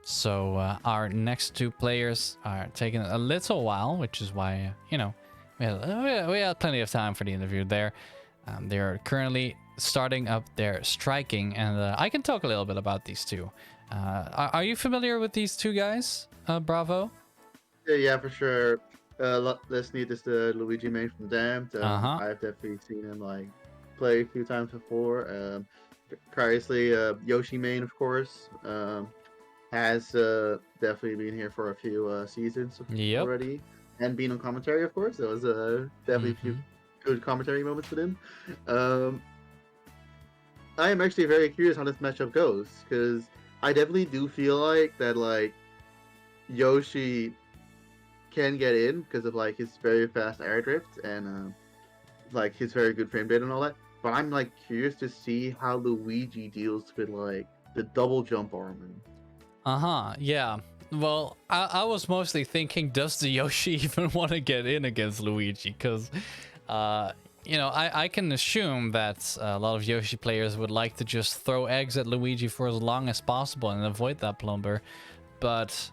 So our next two players are taking a little while, which is why, you know, we had plenty of time for the interview there. They're currently starting up their striking, and I can talk a little bit about these two. Are you familiar with these two guys, Bravo? Yeah, for sure. Lesgnid is the Luigi main from Damned. Uh-huh. I've definitely seen him like play a few times before. Criously, Yoshi main, of course, has definitely been here for a few seasons Yep. already, and been on commentary, of course. There was definitely a few good commentary moments with him. I am actually very curious how this matchup goes because I definitely do feel like that like Yoshi can get in because of like his very fast air drift and like his very good frame rate and all that. But I'm like curious to see how Luigi deals with like the double jump armor. Uh-huh. Yeah. Well, I was mostly thinking, does the Yoshi even want to get in against Luigi? Because, you know, I can assume that a lot of Yoshi players would like to just throw eggs at Luigi for as long as possible and avoid that plumber. But,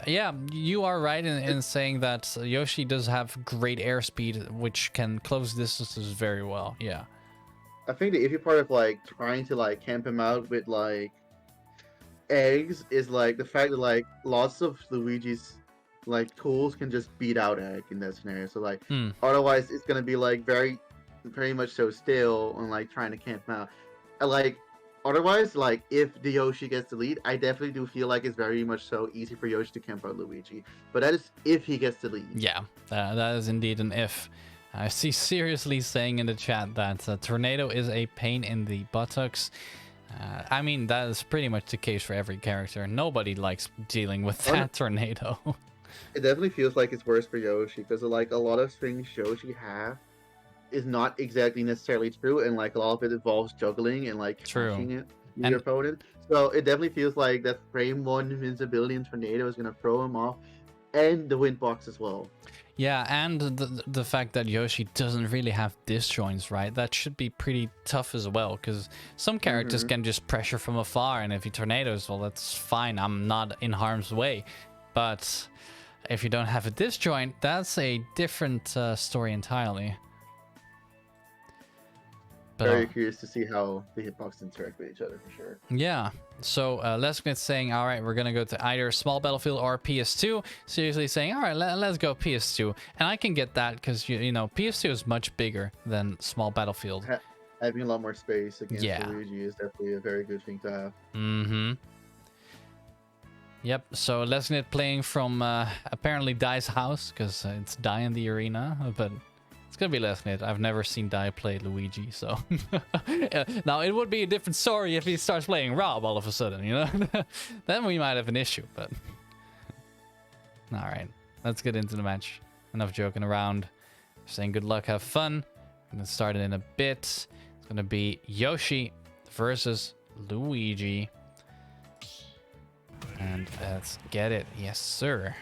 yeah, you are right in saying that Yoshi does have great airspeed, which can close distances very well. Yeah. I think the iffy part of like trying to like camp him out with like eggs is like the fact that like lots of Luigi's like tools can just beat out egg in that scenario. So like otherwise it's gonna be like very much so still and like trying to camp him out. Like otherwise, like if the Yoshi gets the lead, I definitely do feel like it's very much so easy for Yoshi to camp out Luigi. But that is if he gets the lead. Yeah, that is indeed an if. I see Seriously saying in the chat that Tornado is a pain in the buttocks. I mean, that is pretty much the case for every character. Nobody likes dealing with that Tornado. It definitely feels like it's worse for Yoshi because like a lot of things Yoshi have is not exactly necessarily true, and like a lot of it involves juggling and like catching it with your opponent. So it definitely feels like that frame one invincibility in Tornado is gonna throw him off, and the wind box as well. Yeah, and the fact that Yoshi doesn't really have disjoints, right? That should be pretty tough as well, because some characters can just pressure from afar, and if he tornadoes, well, that's fine. I'm not in harm's way. But if you don't have a disjoint, that's a different story entirely. But very curious to see how the hitbox interact with each other for sure. Yeah. So Lesgnid saying, all right, we're going to go to either Small Battlefield or PS2. Seriously saying, all right, let's go PS2. And I can get that because, you know, PS2 is much bigger than Small Battlefield. Having a lot more space against Luigi is definitely a very good thing to have. Mm-hmm. Yep, so Lesgnid playing from apparently Dai's house because it's Dai in the arena, but it's gonna be Lesgnid. I've never seen Dai play Luigi, so now it would be a different story if he starts playing Rob all of a sudden, you know. Then we might have an issue. But all right, let's get into the match. Enough joking around. Saying good luck, have fun. I'm gonna start it in a bit. It's gonna be Yoshi versus Luigi, and let's get it. Yes, sir.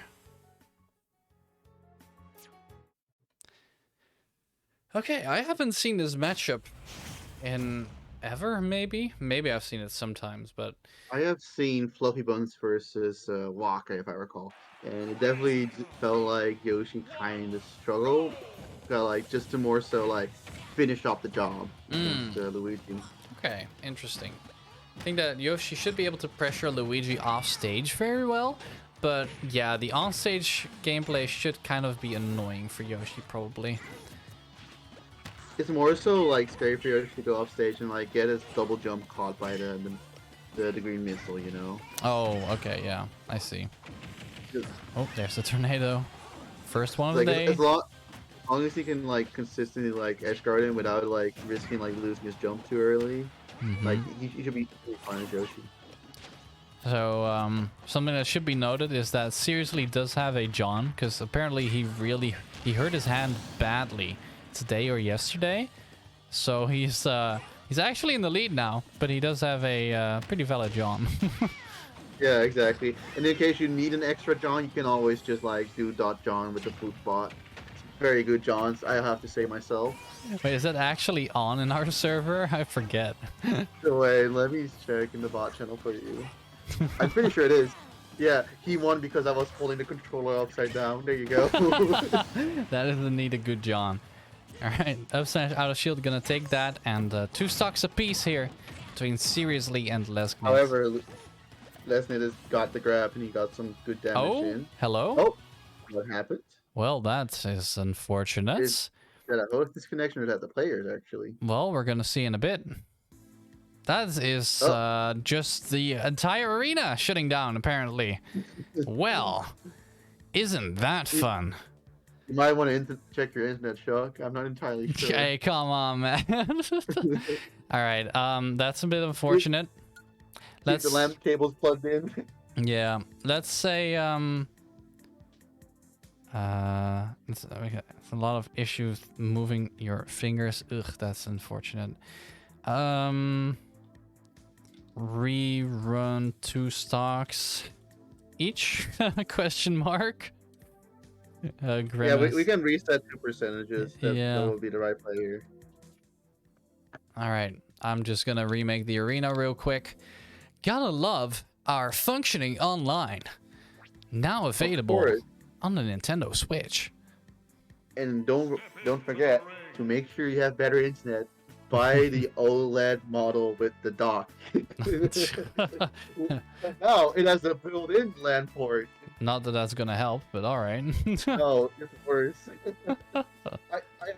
Okay, I haven't seen this matchup in ever, maybe? Maybe I've seen it sometimes, but... I have seen Fluffy Buns versus Waka, if I recall. And it definitely felt like Yoshi kind of struggled. Felt like just to more so like finish off the job against Luigi. Okay, interesting. I think that Yoshi should be able to pressure Luigi off stage very well. But yeah, the on-stage gameplay should kind of be annoying for Yoshi, probably. It's more so like scary for Yoshi to go off stage and like get his double jump caught by the green missile, you know? Oh, okay, yeah, I see. Oh, there's the tornado. First one of like, the day. As long as he can like consistently like edge guard him without like risking like losing his jump too early, like he should be fine as Yoshi. So something that should be noted is that Seriously does have a John, because apparently he hurt his hand badly today or yesterday, so he's actually in the lead now, but he does have a pretty valid John. Yeah, exactly. And in case you need an extra John, you can always just like do dot John with the food bot. Very good Johns, I have to say myself. Wait, is that actually on in our server? I forget. So wait, let me check in the bot channel for you. I'm pretty sure it is. Yeah, he won because I was holding the controller upside down. There you go. That is indeed a good John. All right, up smash out of shield gonna take that, and 2 stocks apiece here between Seriously and Lesgnid. However, Lesgnid has got the grab and he got some good damage in. Hello. Oh, what happened? Well, that is unfortunate. Is that a host disconnection or is that the players actually? Well, we're gonna see in a bit. That is just the entire arena shutting down, apparently. Well, isn't that fun? You might want to check your internet, Shuc. I'm not entirely sure. Hey, come on, man. All right, that's a bit unfortunate. Keep the lamp cables plugged in. Yeah, let's say it's a lot of issues moving your fingers. Ugh, that's unfortunate. Rerun 2 stocks each? Question mark. Yeah, we can reset 2 percentages. That will be the right play here. All right, I'm just gonna remake the arena real quick. Gotta love our functioning online. Now available on the Nintendo Switch. And don't forget to make sure you have better internet. Buy the OLED model with the dock. Now it has a built-in LAN port. Not that that's gonna help, but all right. No, it's worse. I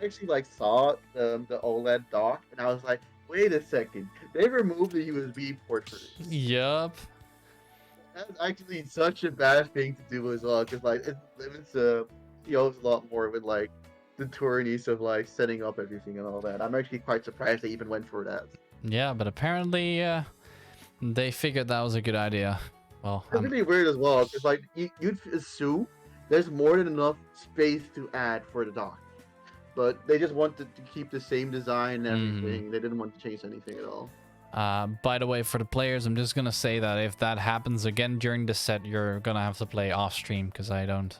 actually saw the OLED dock, and I was like, wait a second, they removed the USB port for this. Yup. That's actually such a bad thing to do as well, because it limits a lot more with the tourneys of setting up everything and all that. I'm actually quite surprised they even went for that. Yeah, but apparently they figured that was a good idea. Well, it's really weird as well, because you'd assume there's more than enough space to add for the dock, but they just wanted to keep the same design and everything. They didn't want to change anything at all. By the way, for the players, I'm just gonna say that if that happens again during the set, you're gonna have to play off stream, because I don't,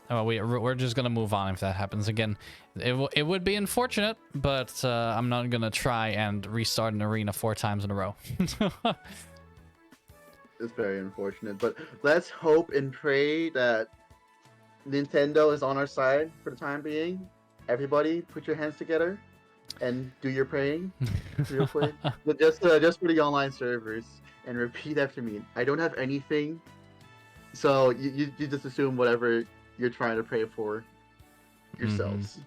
we're just gonna move on if that happens again. It would be unfortunate, but I'm not gonna try and restart an arena 4 times in a row. It's very unfortunate, but let's hope and pray that Nintendo is on our side for the time being. Everybody, put your hands together and do your praying real quick. But just for the online servers, and repeat after me. I don't have anything, so you just assume whatever you're trying to pray for yourselves.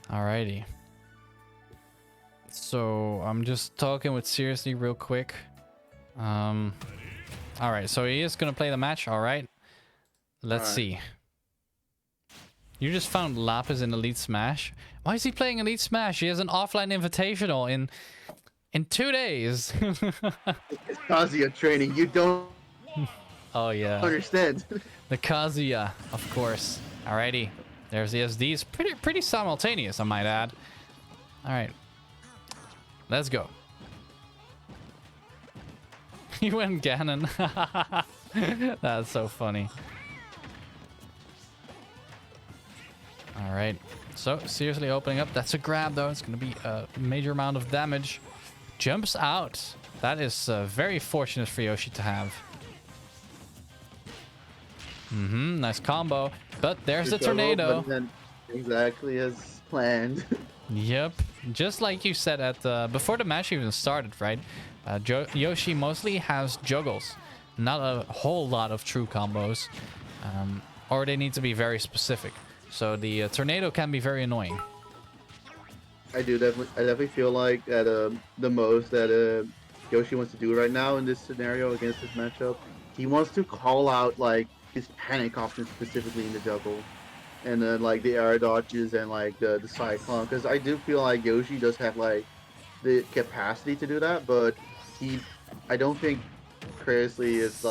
Alrighty. So I'm just talking with Seriously real quick. Alright, so he is gonna play the match. Alright. Let's see. You just found Lapis in Elite Smash. Why is he playing Elite Smash? He has an offline invitational in 2 days. It's Kazuya training. You don't understand. The Kazuya, of course. Alrighty. There's the SDs. Pretty simultaneous, I might add. Alright. Let's go. He went Ganon. That's so funny. Alright. So, Seriously opening up. That's a grab, though. It's going to be a major amount of damage. Jumps out. That is very fortunate for Yoshi to have. Nice combo. But there's the tornado. Exactly as planned. Yep. Just like you said at before the match even started, right? Yoshi mostly has juggles. Not a whole lot of true combos. Or they need to be very specific. So the tornado can be very annoying. I definitely feel like that the most that Yoshi wants to do right now in this scenario against this matchup, he wants to call out his panic options specifically in the juggle, and then the air dodges and the cyclone, because I do feel like Yoshi does have the capacity to do that, but I don't think Criously is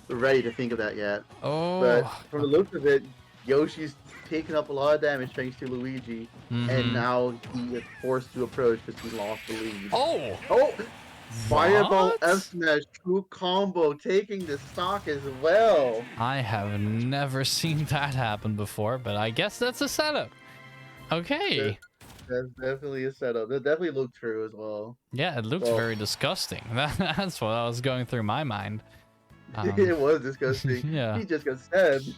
ready to think of that yet. Oh. But from the looks of it, Yoshi's taken up a lot of damage thanks to Luigi, and now he is forced to approach because he lost the lead. Oh! Fireball F smash true combo taking the stock as well. I have never seen that happen before, but I guess that's a setup. Okay. That's definitely a setup. That definitely looked true as well. Yeah, it looks Well, very disgusting. That's what I was going through my mind. it was disgusting. Yeah. He just got stabbed.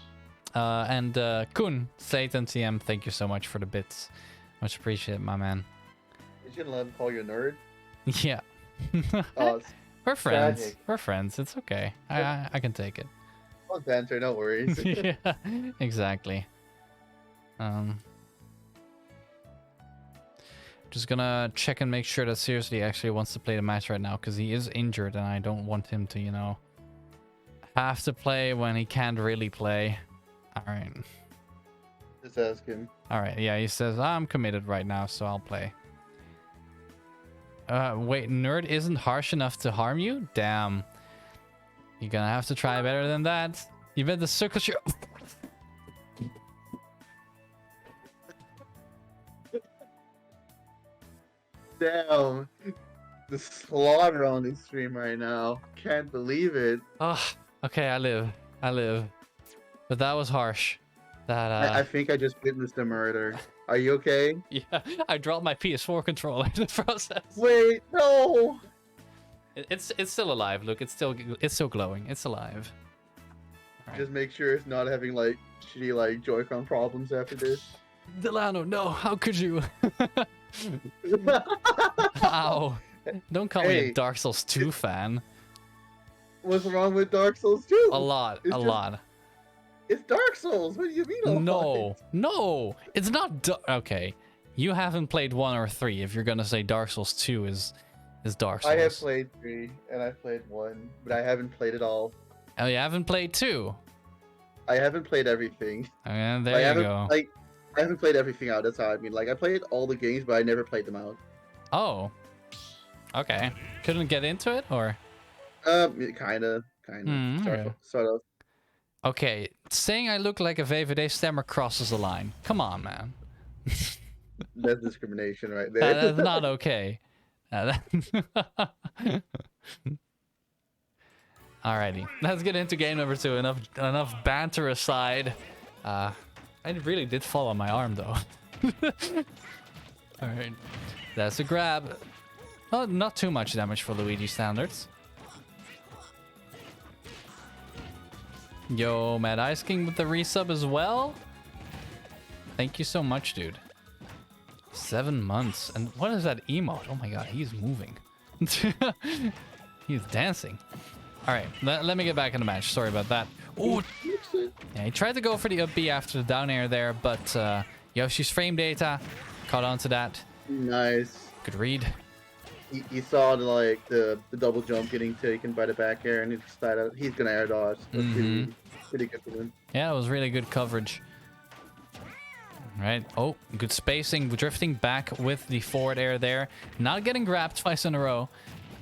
And Kun, Satan TM, thank you so much for the bits. Much appreciated, my man. You shouldn't let him call you a nerd. Yeah. Oh, it's We're friends. tragic. We're friends. It's okay. I can take it. Fun banter, no worries. Yeah, exactly. Just gonna check and make sure that seriously actually wants to play the match right now, because he is injured and I don't want him to, you know, have to play when he can't really play. All right. Just ask him. All right. Yeah, he says I'm committed right now, so I'll play. Wait, nerd isn't harsh enough to harm you? Damn. You're gonna have to try better than that. You bet the circle shit. Damn. The slaughter on this stream right now. Can't believe it. Oh, okay, I live. But that was harsh. That I think I just witnessed a murder. Are you okay? yeah, I dropped my PS4 controller in the process. Wait, no. It's still alive. Look, it's still glowing. It's alive. All right. Just make sure it's not having like shitty like Joy-Con problems after this. Delano, no, how could you? Ow. Don't call me a Hey. Dark Souls 2 fan. What's wrong with Dark Souls 2? A lot, It's a just- lot. It's Dark Souls. What do you mean? a lot? No, it's not. Okay, you haven't played 1 or 3. If you're gonna say Dark Souls 2 is Dark Souls. I have played 3 and I've played 1, but I haven't played it all. Oh, you haven't played 2. I haven't played everything. And I there you haven't go. I haven't played everything out. That's how I mean. Like I played all the games, but I never played them out. Oh, okay. Couldn't get into it, or Kind of, okay. sort of. okay. Saying I look like a VVD stammer crosses the line. Come on, man. That's discrimination right there. That's not okay. Alrighty, let's get into game number 2. Enough banter aside. I really did fall on my arm though. Alright, that's a grab. Oh, not too much damage for Luigi standards. Yo, Mad Ice King with the resub as well. Thank you so much, dude. 7 months. And what is that emote? Oh my god, he's moving. He's dancing. Alright, let me get back in the match. Sorry about that. Oh, yeah, he tried to go for the up B after the down air there, but Yoshi's frame data caught on to that. Nice. Good read. You saw the double jump getting taken by the back air, and he decided he's gonna air dodge. That's pretty good for him. Yeah, it was really good coverage. Right. Oh, good spacing. Drifting back with the forward air there. Not getting grabbed twice in a row.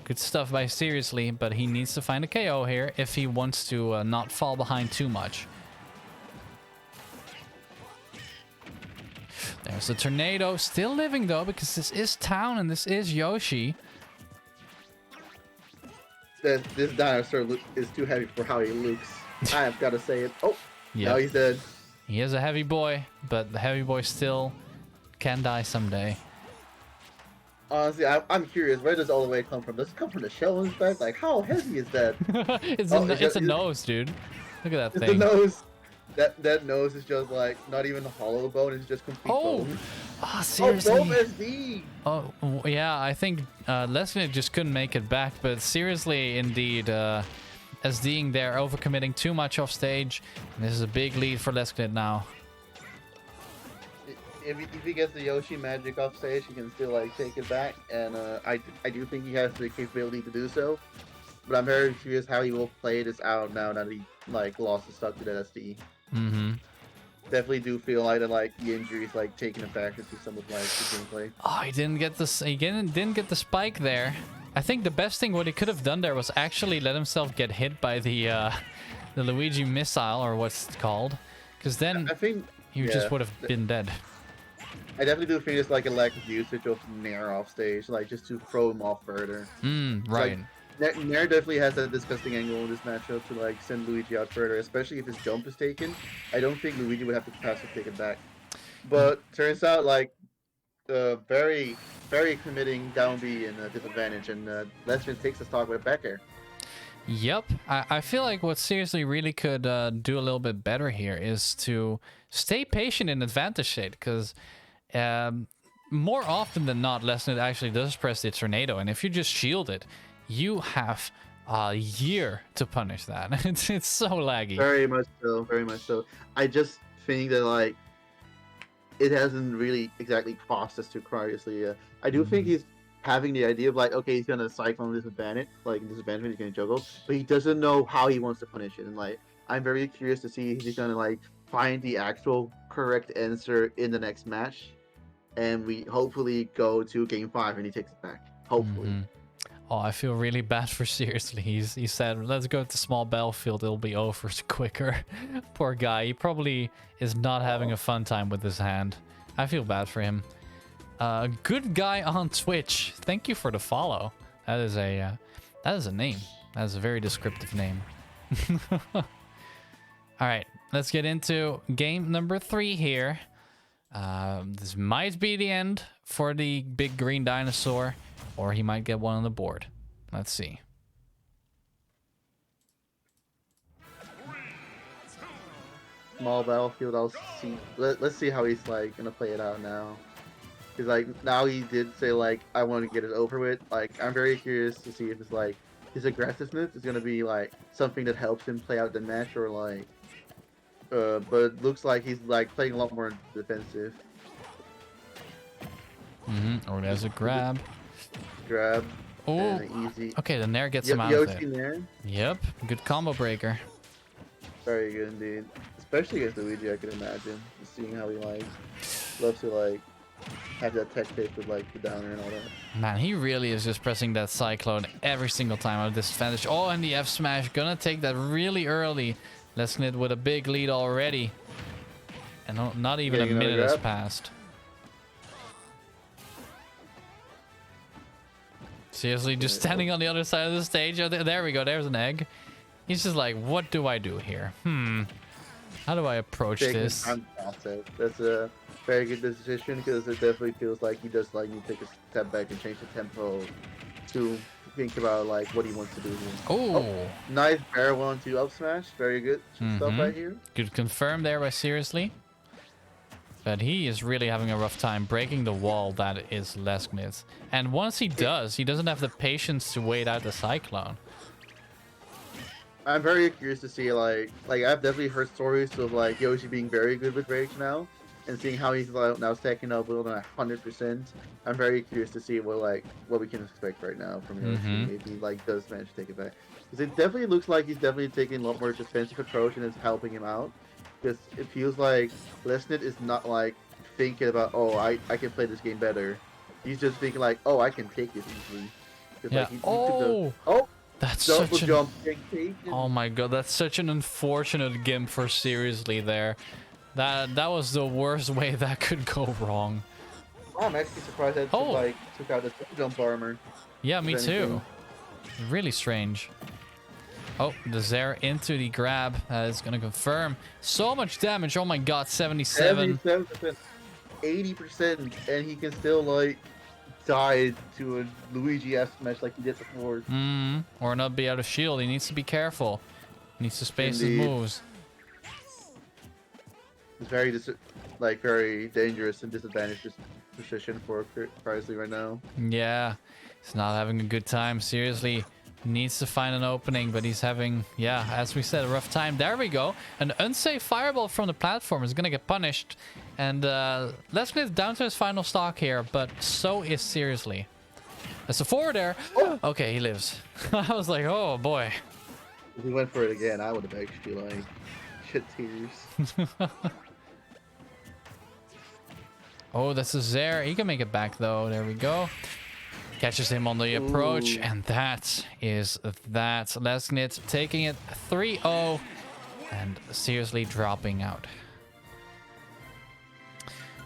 Good stuff by Seriously, but he needs to find a KO here if he wants to not fall behind too much. There's the tornado. Still living though, because this is town and this is Yoshi. This dinosaur is too heavy for how he looks. I have got to say it. Oh, Yeah. now he's dead. He is a heavy boy, but the heavy boy still can die someday. Honestly, I'm curious. Where does all the weight come from? Does it come from the shell in his back? Like, how heavy is that? it's Oh, it's a nose, dude. Look at that It's thing. the nose. That nose is just like not even a hollow bone. It's just complete bone. Ah, Oh, seriously. bone SD. Oh, yeah, I think Lesgnid just couldn't make it back, but seriously, indeed, SDing there, overcommitting too much off stage. And this is a big lead for Lesgnid now. If he gets the Yoshi magic off stage, he can still like take it back, and I do think he has the capability to do so. But I'm very curious how he will play this out now that he like lost his stuck to that SD. Mm-hmm. Definitely do feel like that like the injuries like taking a factor to some of like the gameplay. Oh, he didn't get this. He didn't get the spike there. I think the best thing what he could have done there was actually let himself get hit by the Luigi missile, or what's it called, because then I think he just would have been dead. I definitely do think it's like a lack of usage of Nair off stage, like just to throw him off further. Right. Nair definitely has that disgusting angle in this matchup to like send Luigi out further, especially if his jump is taken. I don't think Luigi would have the capacity to take it back. But turns out like very, very committing down B and disadvantage, and Lesgnid takes the stock with back air. Yep. I feel like what seriously really could do a little bit better here is to stay patient in advantage state, because more often than not, Lesgnid actually does press the tornado, and if you just shield it, you have a year to punish that. It's so laggy. Very much so, very much so. I just think that like it hasn't really exactly crossed us to Criously. I do think he's having the idea of like, okay, he's gonna cyclone disadvantage, like disadvantage, he's gonna juggle, but he doesn't know how he wants to punish it. And like, I'm very curious to see if he's gonna like find the actual correct answer in the next match, and we hopefully go to game 5 and he takes it back. Hopefully. Oh, I feel really bad for Seriously. He said, let's go to small battlefield, it'll be over quicker. Poor guy. He probably is not having a fun time with his hand. I feel bad for him. Good guy on Twitch. Thank you for the follow. That is a name. That is a very descriptive name. All right, let's get into game number 3 here. This might be the end for the big green dinosaur, or he might get one on the board. Let's see. Small battlefield. I'll see. Let's see how he's like gonna play it out now. Because like now he did say like I want to get it over with. Like I'm very curious to see if it's like his aggressiveness is gonna be like something that helps him play out the match, or like. But it looks like he's like playing a lot more defensive. Oh, there's a grab. Grab. Oh, easy. okay, the Nair gets him out Yoshi of it. Nair. Yep, good combo breaker. Very good indeed. Especially against Luigi, I could imagine. Just seeing how he like loves to like have that tech tape with like the downer and all that. Man, he really is just pressing that cyclone every single time out of disadvantage. Oh, and the F smash, gonna take that really early. Lesgnid with a big lead already. And not even a minute has passed. Seriously, just standing on the other side of the stage. Oh, there we go, there's an egg. He's just like, what do I do here? How do I approach this? That's a very good decision, because it definitely feels like he does like need to take a step back and change the tempo to think about like what he wants to do here. Oh, nice bear 1-2 up smash. Very good stuff right here. Good confirm there by Seriously. But he is really having a rough time breaking the wall that is Lesgnid. And once he does, he doesn't have the patience to wait out the cyclone. I'm very curious to see like I've definitely heard stories of like Yoshi being very good with rage now, and seeing how he's like now stacking up with 100%. I'm very curious to see what we can expect right now from Yoshi if he like does manage to take it back. Because it definitely looks like he's definitely taking a lot more defensive approach, and it's helping him out. Because it feels like Lesgnid is not like thinking about, oh, I can play this game better. He's just thinking like, oh, I can take this easily. Yeah. Like, he took the, that's double such jump. Oh my god, that's such an unfortunate gimp for Seriously there. That was the worst way that could go wrong. I'm actually surprised that like took out the double jump armor. Yeah, me too. Really strange. Oh, the Zair into the grab. Is going to confirm. So much damage. Oh my god, 77. 77%. 80%. And he can still, like, die to a Luigi F smash like he did before. Or not be out of shield. He needs to be careful. He needs to space his moves. It's very, very dangerous and disadvantaged position for Criously right now. Yeah. He's not having a good time. Seriously. Needs to find an opening, but he's having, as we said, a rough time. There we go. An unsafe fireball from the platform is going to get punished. And Lesgnid down to his final stock here, but so is Seriously. There's a forward there. Oh. Okay, he lives. I was like, oh boy. If he went for it again, I would have actually, like, shed tears. Oh, that's a Zair. He can make it back, though. There we go. Catches him on the approach, and that is that. Lesgnid taking it 3-0 and Seriously dropping out.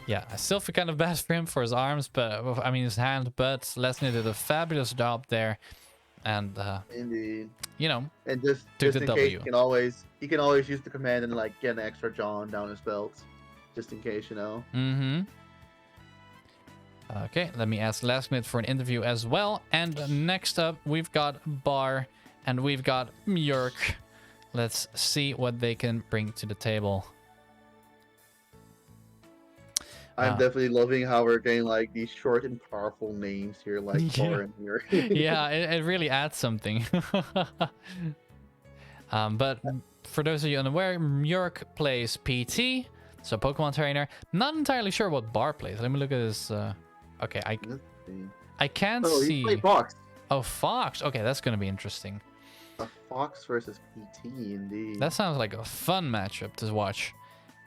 Yeah, I still feel kind of bad for him for his arms, but I mean his hand, but Lesgnid did a fabulous job there. And indeed, you know, and just took in the case, W. he can always use the command and like get an extra John down his belt, just in case, you know. Okay, let me ask Lesgnid for an interview as well. And next up, we've got Bar and we've got Mjörk. Let's see what they can bring to the table. I'm definitely loving how we're getting like these short and powerful names here, like Bar and here. Yeah, it really adds something. But for those of you unaware, Mjörk plays PT, so Pokemon trainer. Not entirely sure what Bar plays. Let me look at his. Okay, I can't see. He played Fox. Oh, Fox. Okay, that's gonna be interesting. A Fox versus PT, indeed. That sounds like a fun matchup to watch.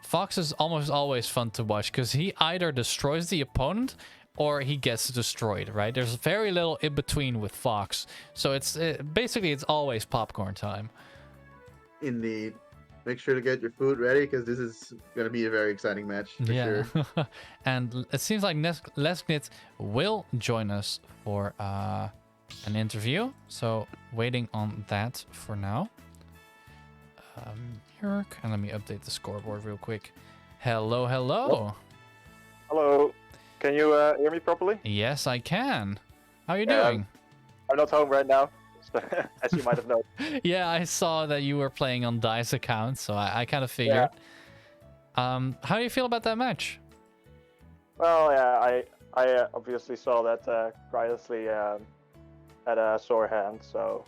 Fox is almost always fun to watch because he either destroys the opponent or he gets destroyed, right? There's very little in between with Fox. So it's basically it's always popcorn time. Indeed. Make sure to get your food ready because this is going to be a very exciting match for sure. And it seems like Lesgnid will join us for an interview. So waiting on that for now. And let me update the scoreboard real quick. Hello, hello. Hello. Can you hear me properly? Yes, I can. How are you doing? I'm not home right now, as you might have known. Yeah, I saw that you were playing on Dice account, so I kind of figured. Yeah. How do you feel about that match? Well, yeah, I obviously saw that Criously had a sore hand, so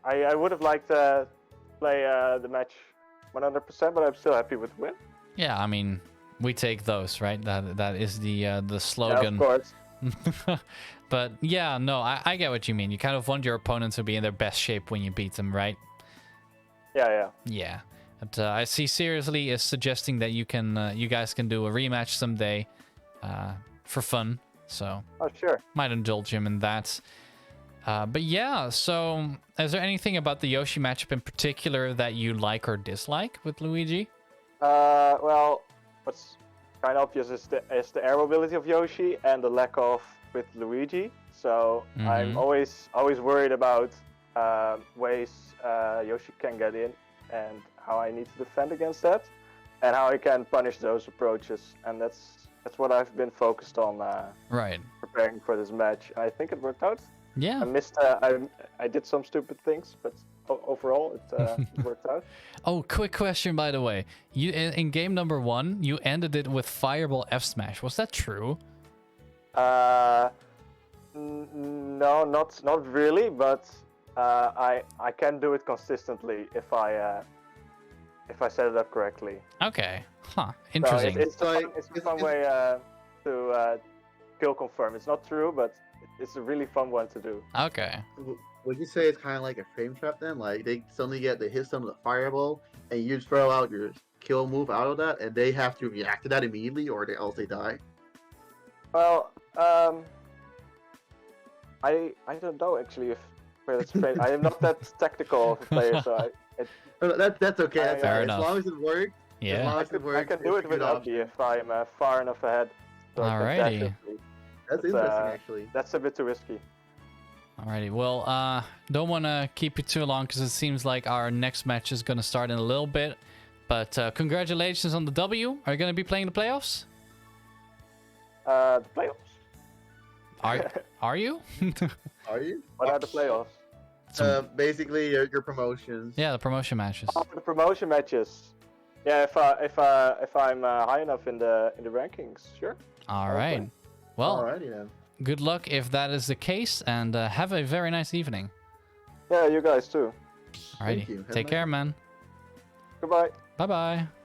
I would have liked to play the match 100%, but I'm still happy with the win. Yeah, I mean, we take those, right? That is the slogan. Yeah, of course. But yeah, no, I get what you mean. You kind of want your opponent to be in their best shape when you beat them, right? Yeah. Yeah. But I see Seriously is suggesting that you guys can do a rematch someday for fun. So sure. Might indulge him in that. But yeah, so is there anything about the Yoshi matchup in particular that you like or dislike with Luigi? Well, what's kind of obvious is the air mobility of Yoshi and the lack of with Luigi. So I'm always worried about ways Yoshi can get in and how I need to defend against that, and how I can punish those approaches. And that's what I've been focused on. Right. Preparing for this match. I think it worked out. Yeah. I missed. I did some stupid things, but overall it worked out. Oh, quick question by the way. You in game number 1, you ended it with Fireball F Smash. Was that true? No, not really, but I can do it consistently if I set it up correctly. Okay. Huh. Interesting. So it's a fun way to kill confirm. It's not true, but it's a really fun one to do. Okay. Would you say it's kind of like a frame trap then? Like they suddenly get to hit some of the fireball, and you throw out your kill move out of that, and they have to react to that immediately, or else they die. Well, I don't know actually where that's frame. I am not that tactical of a player, so that's okay. Fair enough. As long as it works. Yeah. As long as it works, I can do it without you if I'm far enough ahead. So Alrighty. That's interesting, actually. That's a bit too risky. Alrighty. Well, don't want to keep you too long because it seems like our next match is going to start in a little bit. But congratulations on the W. Are you going to be playing the playoffs? The playoffs. Are you? Are you? What are the playoffs? Basically, your promotions. Yeah, the promotion matches. Oh, the promotion matches. Yeah, if I'm high enough in the rankings, sure. All right. Okay. Well, Alrighty then. good luck if that is the case, and have a very nice evening. Yeah, you guys too. Alrighty. Thank you. Take care, man. Goodbye. Bye-bye.